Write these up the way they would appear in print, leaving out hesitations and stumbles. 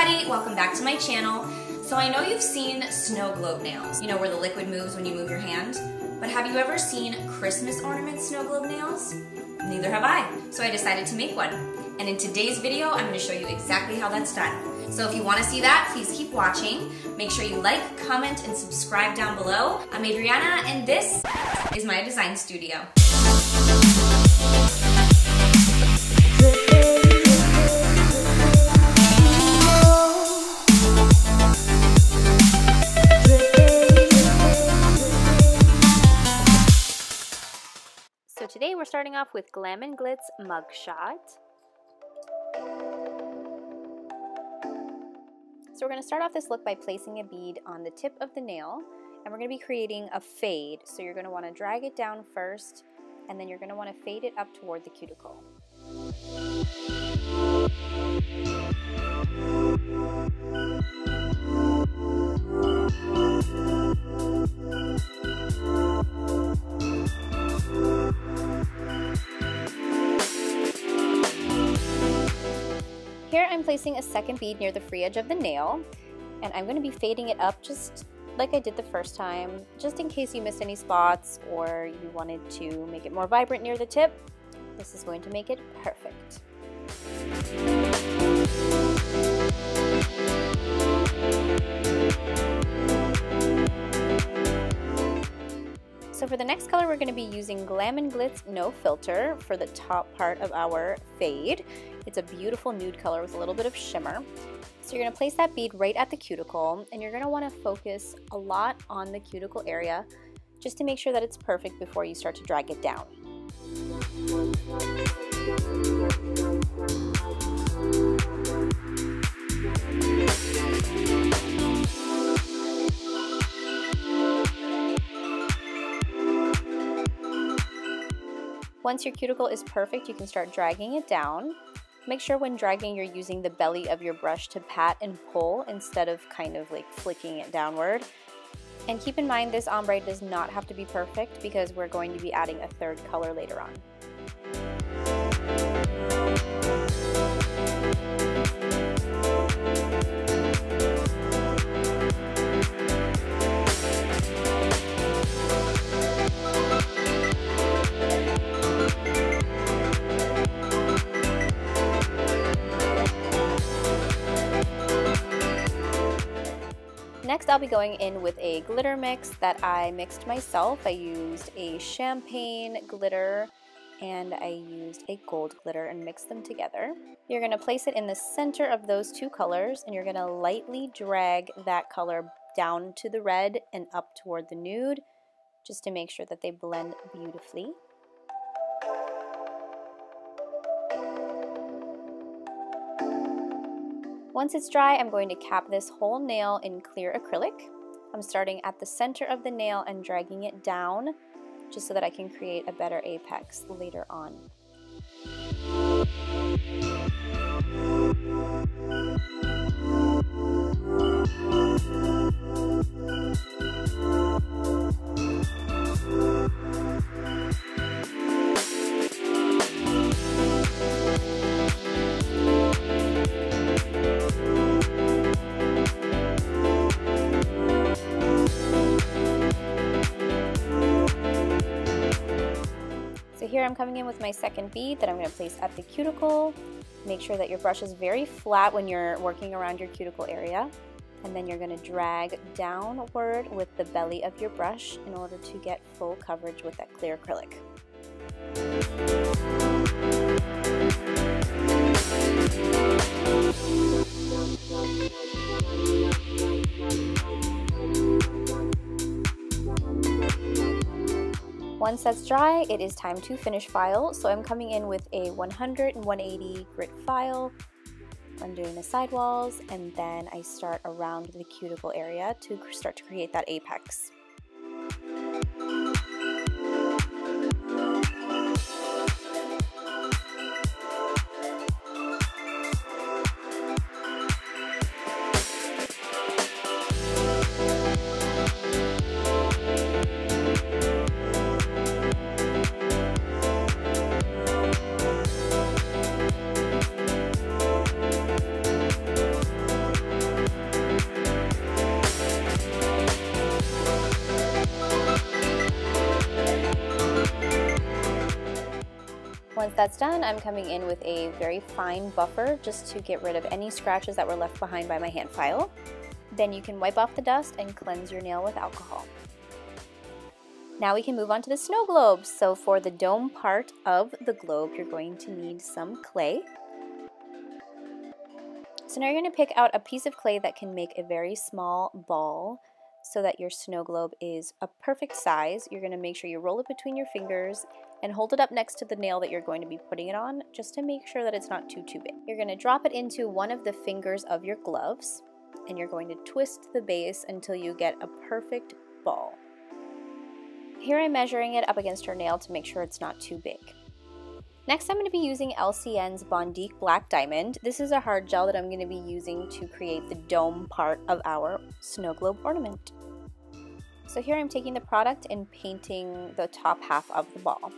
everybody, welcome back to my channel. So I know you've seen snow globe nails, you know where the liquid moves when you move your hand, but have you ever seen Christmas ornament snow globe nails? Neither have I, so I decided to make one. And in today's video, I'm going to show you exactly how that's done. So if you want to see that, please keep watching. Make sure you like, comment, and subscribe down below. I'm Adrianna, and this is my design studio. So today we're starting off with Glam and Glitz mugshot. So we're going to start off this look by placing a bead on the tip of the nail, and we're going to be creating a fade. So you're going to want to drag it down first, and then you're going to want to fade it up toward the cuticle. Here I'm placing a second bead near the free edge of the nail, and I'm going to be fading it up just like I did the first time, just in case you missed any spots or you wanted to make it more vibrant near the tip. This is going to make it perfect. So for the next color, we're going to be using Glam and Glitz No Filter for the top part of our fade. It's a beautiful nude color with a little bit of shimmer. So you're going to place that bead right at the cuticle, and you're going to want to focus a lot on the cuticle area just to make sure that it's perfect before you start to drag it down. Once your cuticle is perfect, you can start dragging it down. Make sure when dragging you're using the belly of your brush to pat and pull instead of kind of like flicking it downward. And keep in mind this ombre does not have to be perfect because we're going to be adding a third color later on. Next, I'll be going in with a glitter mix that I mixed myself. I used a champagne glitter and I used a gold glitter and mixed them together. You're going to place it in the center of those two colors, and you're going to lightly drag that color down to the red and up toward the nude just to make sure that they blend beautifully. Once it's dry, I'm going to cap this whole nail in clear acrylic. I'm starting at the center of the nail and dragging it down just so that I can create a better apex later on. Here I'm coming in with my second bead that I'm going to place at the cuticle. Make sure that your brush is very flat when you're working around your cuticle area. And then you're going to drag downward with the belly of your brush in order to get full coverage with that clear acrylic. Once that's dry, it is time to finish file. So I'm coming in with a 100 and 180 grit file. I'm doing the sidewalls, and then I start around the cuticle area to start to create that apex. that's done, I'm coming in with a very fine buffer just to get rid of any scratches that were left behind by my hand file. Then you can wipe off the dust and cleanse your nail with alcohol. Now we can move on to the snow globes. So for the dome part of the globe, you're going to need some clay. So now you're going to pick out a piece of clay that can make a very small ball so that your snow globe is a perfect size. You're going to make sure you roll it between your fingers and hold it up next to the nail that you're going to be putting it on, just to make sure that it's not too big. You're going to drop it into one of the fingers of your gloves, and you're going to twist the base until you get a perfect ball. Here I'm measuring it up against her nail to make sure it's not too big. Next, I'm going to be using LCN's Bondique Black Diamond. This is a hard gel that I'm going to be using to create the dome part of our snow globe ornament. So here I'm taking the product and painting the top half of the ball.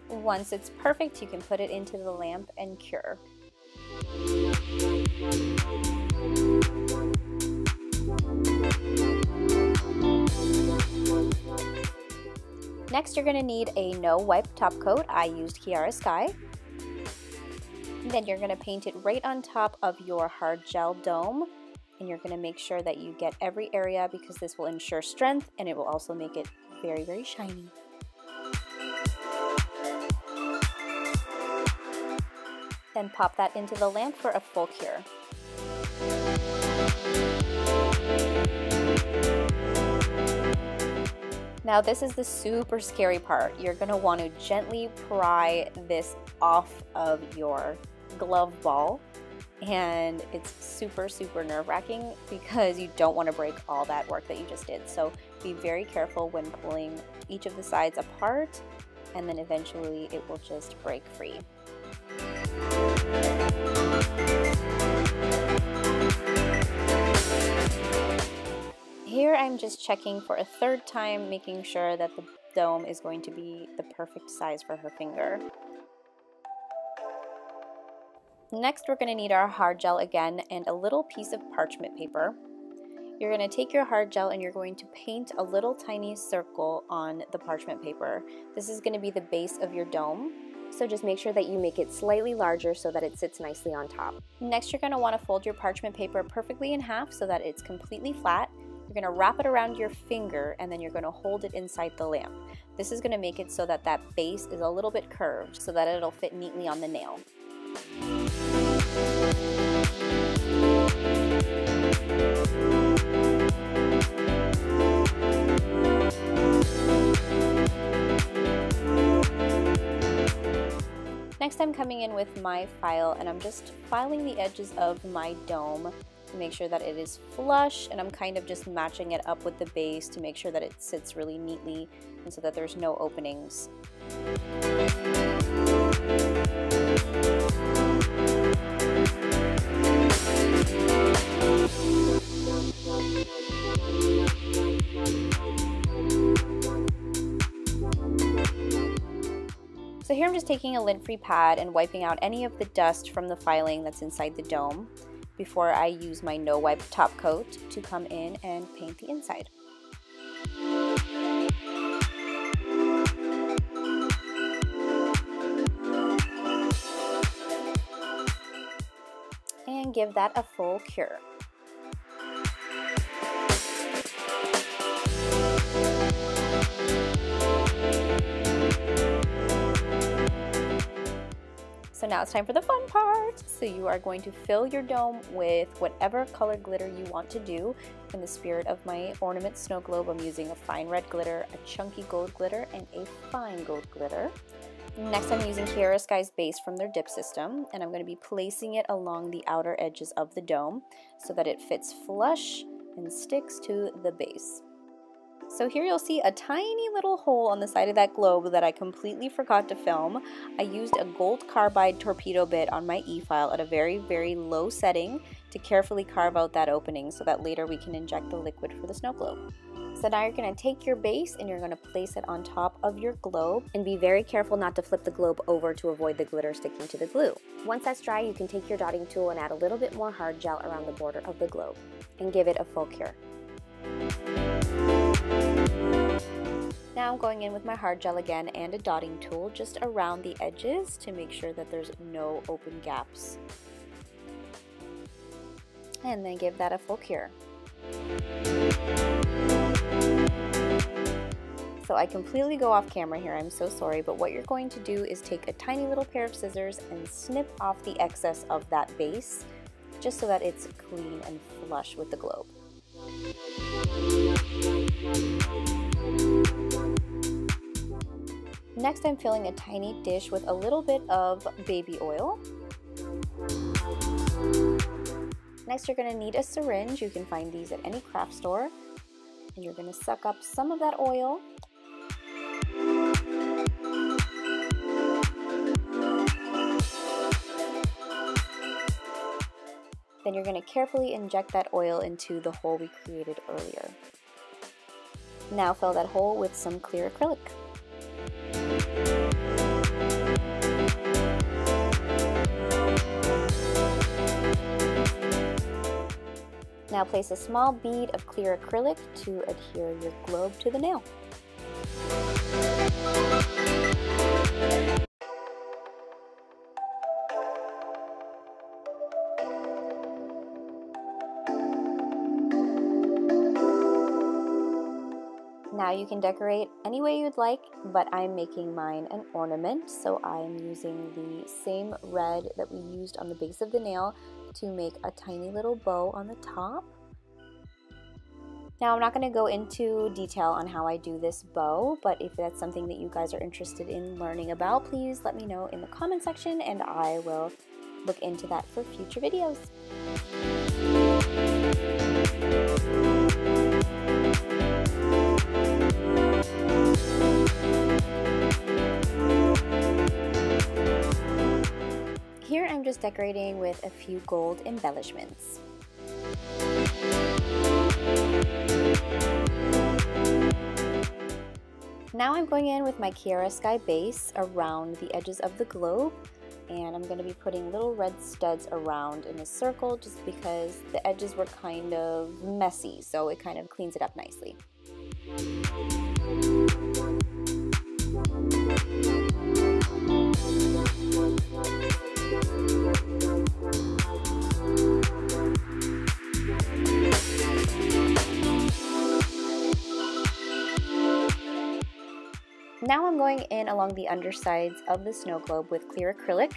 Once it's perfect, you can put it into the lamp and cure. Next, you're going to need a no wipe top coat. I used Kiara Sky. And then you're going to paint it right on top of your hard gel dome, and you're going to make sure that you get every area, because this will ensure strength and it will also make it very, very shiny. Then pop that into the lamp for a full cure. Now this is the super scary part. You're going to want to gently pry this off of your glove ball, and it's super, super nerve-wracking because you don't want to break all that work that you just did. So be very careful when pulling each of the sides apart, and then eventually it will just break free. Here I'm just checking for a third time, making sure that the dome is going to be the perfect size for her finger. Next, we're going to need our hard gel again and a little piece of parchment paper. You're going to take your hard gel and you're going to paint a little tiny circle on the parchment paper. This is going to be the base of your dome. So just make sure that you make it slightly larger so that it sits nicely on top. Next, you're going to want to fold your parchment paper perfectly in half so that it's completely flat. You're going to wrap it around your finger, and then you're going to hold it inside the lamp. This is going to make it so that that base is a little bit curved so that it'll fit neatly on the nail. Next, I'm coming in with my file, and I'm just filing the edges of my dome to make sure that it is flush, and I'm kind of just matching it up with the base to make sure that it sits really neatly and so that there's no openings. So here I'm just taking a lint-free pad and wiping out any of the dust from the filing that's inside the dome before I use my no wipe top coat to come in and paint the inside. And give that a full cure. So now it's time for the fun part. So you are going to fill your dome with whatever color glitter you want to do. In the spirit of my ornament snow globe, I'm using a fine red glitter, a chunky gold glitter, and a fine gold glitter. Next, I'm using Kiyara Sky's base from their dip system, and I'm going to be placing it along the outer edges of the dome so that it fits flush and sticks to the base. So here you'll see a tiny little hole on the side of that globe that I completely forgot to film. I used a gold carbide torpedo bit on my e-file at a very, very low setting to carefully carve out that opening so that later we can inject the liquid for the snow globe. So now you're going to take your base and you're going to place it on top of your globe, and be very careful not to flip the globe over to avoid the glitter sticking to the glue. Once that's dry, you can take your dotting tool and add a little bit more hard gel around the border of the globe and give it a full cure. Now I'm going in with my hard gel again and a dotting tool just around the edges to make sure that there's no open gaps. And then give that a full cure. So I completely go off camera here, I'm so sorry, but what you're going to do is take a tiny little pair of scissors and snip off the excess of that base, just so that it's clean and flush with the globe. Next, I'm filling a tiny dish with a little bit of baby oil. Next, you're going to need a syringe. You can find these at any craft store. And you're going to suck up some of that oil. Then you're going to carefully inject that oil into the hole we created earlier. Now fill that hole with some clear acrylic. Now place a small bead of clear acrylic to adhere your globe to the nail. Now you can decorate any way you'd like, but I'm making mine an ornament, so I'm using the same red that we used on the base of the nail to make a tiny little bow on the top. Now I'm not going to go into detail on how I do this bow, but if that's something that you guys are interested in learning about, please let me know in the comment section and I will look into that for future videos. Here I'm just decorating with a few gold embellishments. Now I'm going in with my Kiyara Sky Base around the edges of the globe, and I'm going to be putting little red studs around in a circle just because the edges were kind of messy, so it kind of cleans it up nicely. Now I'm going in along the undersides of the snow globe with clear acrylic,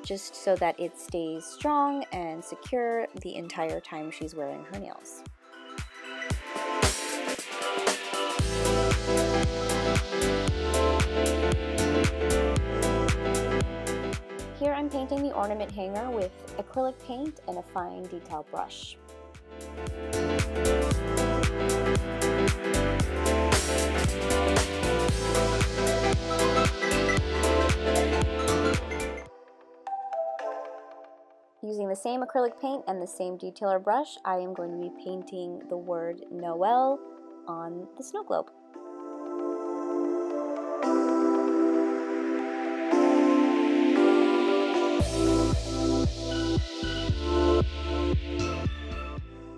just so that it stays strong and secure the entire time she's wearing her nails. Here I'm painting the ornament hanger with acrylic paint and a fine detail brush. Using the same acrylic paint and the same detailer brush, I am going to be painting the word Noel on the snow globe.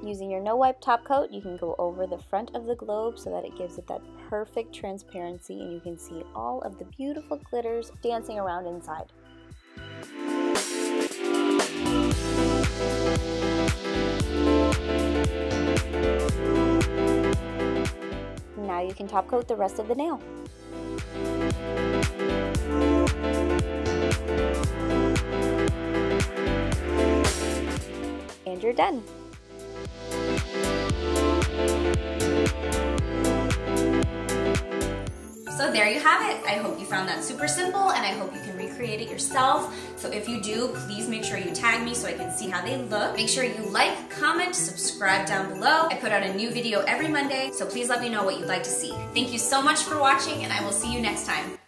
Using your no wipe top coat, you can go over the front of the globe so that it gives it that perfect transparency and you can see all of the beautiful glitters dancing around inside. Now you can top coat the rest of the nail. And you're done. So there you have it. I hope you found that super simple and I hope you can recreate it yourself. So if you do, please make sure you tag me so I can see how they look. Make sure you like, comment, subscribe down below. I put out a new video every Monday, so please let me know what you'd like to see. Thank you so much for watching and I will see you next time.